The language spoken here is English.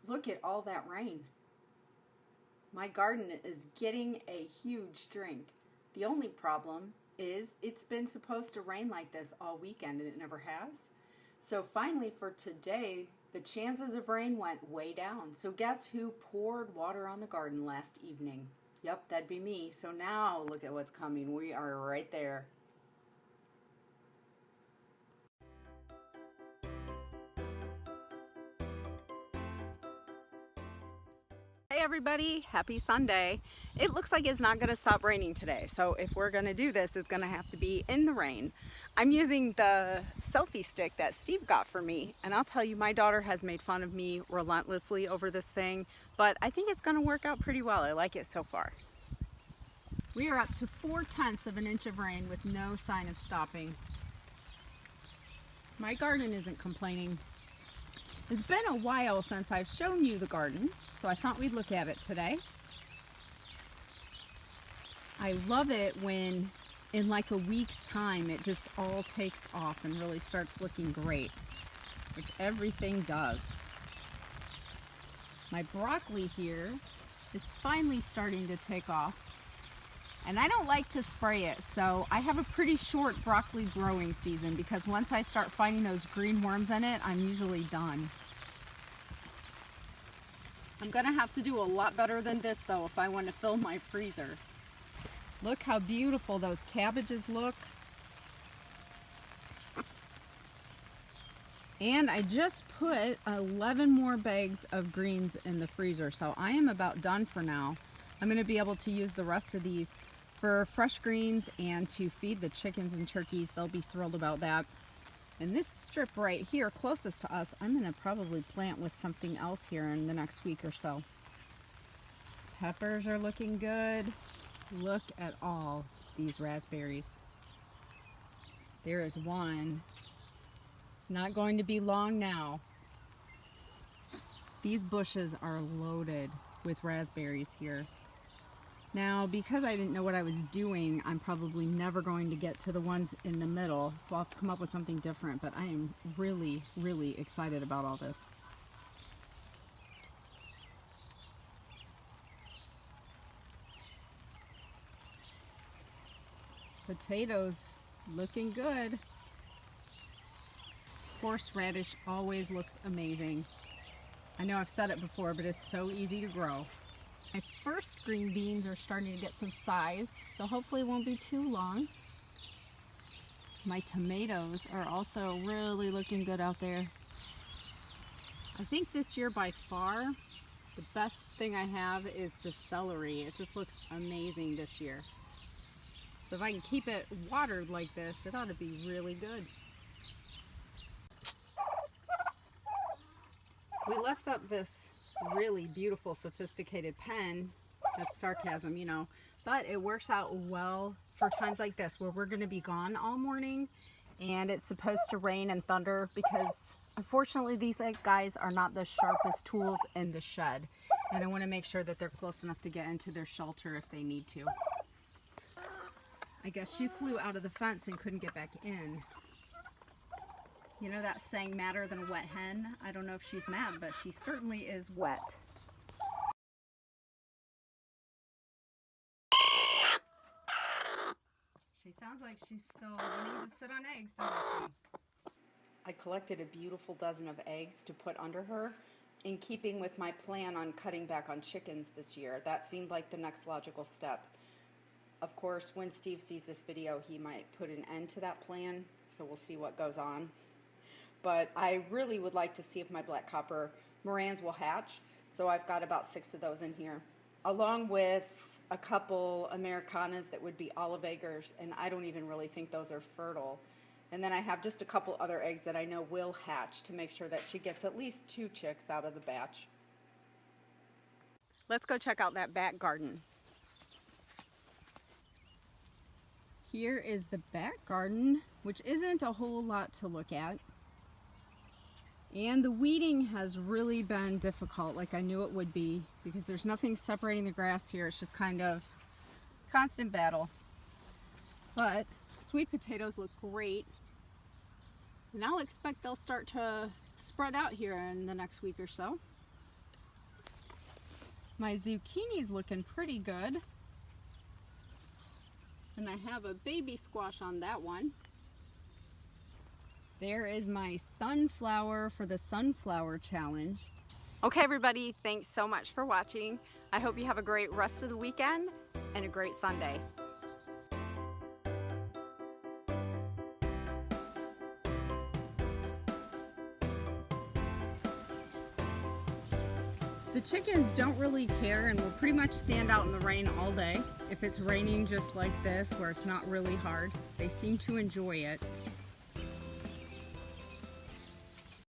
Look at all that rain. My garden is getting a huge drink. The only problem is it's been supposed to rain like this all weekend and it never has. So finally for today, the chances of rain went way down. So guess who poured water on the garden last evening? Yep, that'd be me. So now look at what's coming. We are right there. Hey everybody, happy Sunday. It looks like it's not going to stop raining today, so if we're going to do this, it's going to have to be in the rain. I'm using the selfie stick that Steve got for me, and I'll tell you, my daughter has made fun of me relentlessly over this thing, but I think it's going to work out pretty well. I like it so far. We are up to 4/10 of an inch of rain with no sign of stopping. My garden isn't complaining. It's been a while since I've shown you the garden, so I thought we'd look at it today. I love it when in like a week's time it just all takes off and really starts looking great, which everything does. My broccoli here is finally starting to take off, and I don't like to spray it, so I have a pretty short broccoli growing season because once I start finding those green worms in it, I'm usually done. I'm gonna have to do a lot better than this though if I want to fill my freezer. Look how beautiful those cabbages look. And I just put 11 more bags of greens in the freezer, so I am about done for now. I'm gonna be able to use the rest of these for fresh greens and to feed the chickens and turkeys. They'll be thrilled about that. And this strip right here closest to us, I'm gonna probably plant with something else here in the next week or so. Peppers are looking good. Look at all these raspberries. There is one. It's not going to be long now. These bushes are loaded with raspberries here. Now, because I didn't know what I was doing, I'm probably never going to get to the ones in the middle, so I'll have to come up with something different, but I am really, really excited about all this. Potatoes looking good. Horseradish always looks amazing. I know I've said it before, but it's so easy to grow. My first green beans are starting to get some size, so hopefully it won't be too long. My tomatoes are also really looking good out there. I think this year by far, the best thing I have is the celery. It just looks amazing this year. So if I can keep it watered like this, it ought to be really good. We left up this really beautiful, sophisticated pen. That's sarcasm, you know, but it works out well for times like this where we're going to be gone all morning and it's supposed to rain and thunder, because unfortunately these guys are not the sharpest tools in the shed, and I want to make sure that they're close enough to get into their shelter if they need to. I guess she flew out of the fence and couldn't get back in. You know that saying, madder than a wet hen? I don't know if she's mad, but she certainly is wet. She sounds like she's still wanting to sit on eggs, doesn't she? I collected a beautiful dozen of eggs to put under her, in keeping with my plan on cutting back on chickens this year. That seemed like the next logical step. Of course, when Steve sees this video, he might put an end to that plan, so we'll see what goes on. But I really would like to see if my black copper Morans will hatch. So I've got about 6 of those in here, along with a couple Americanas that would be olive eggers, and I don't even really think those are fertile. And then I have just a couple other eggs that I know will hatch to make sure that she gets at least 2 chicks out of the batch. Let's go check out that back garden. Here is the back garden, which isn't a whole lot to look at. And the weeding has really been difficult, like I knew it would be, because there's nothing separating the grass here. It's just kind of constant battle. But sweet potatoes look great. And I'll expect they'll start to spread out here in the next week or so. My zucchini's looking pretty good. And I have a baby squash on that one. There is my sunflower for the sunflower challenge. Okay everybody, thanks so much for watching. I hope you have a great rest of the weekend and a great Sunday. The chickens don't really care and will pretty much stand out in the rain all day. If it's raining just like this, where it's not really hard, they seem to enjoy it.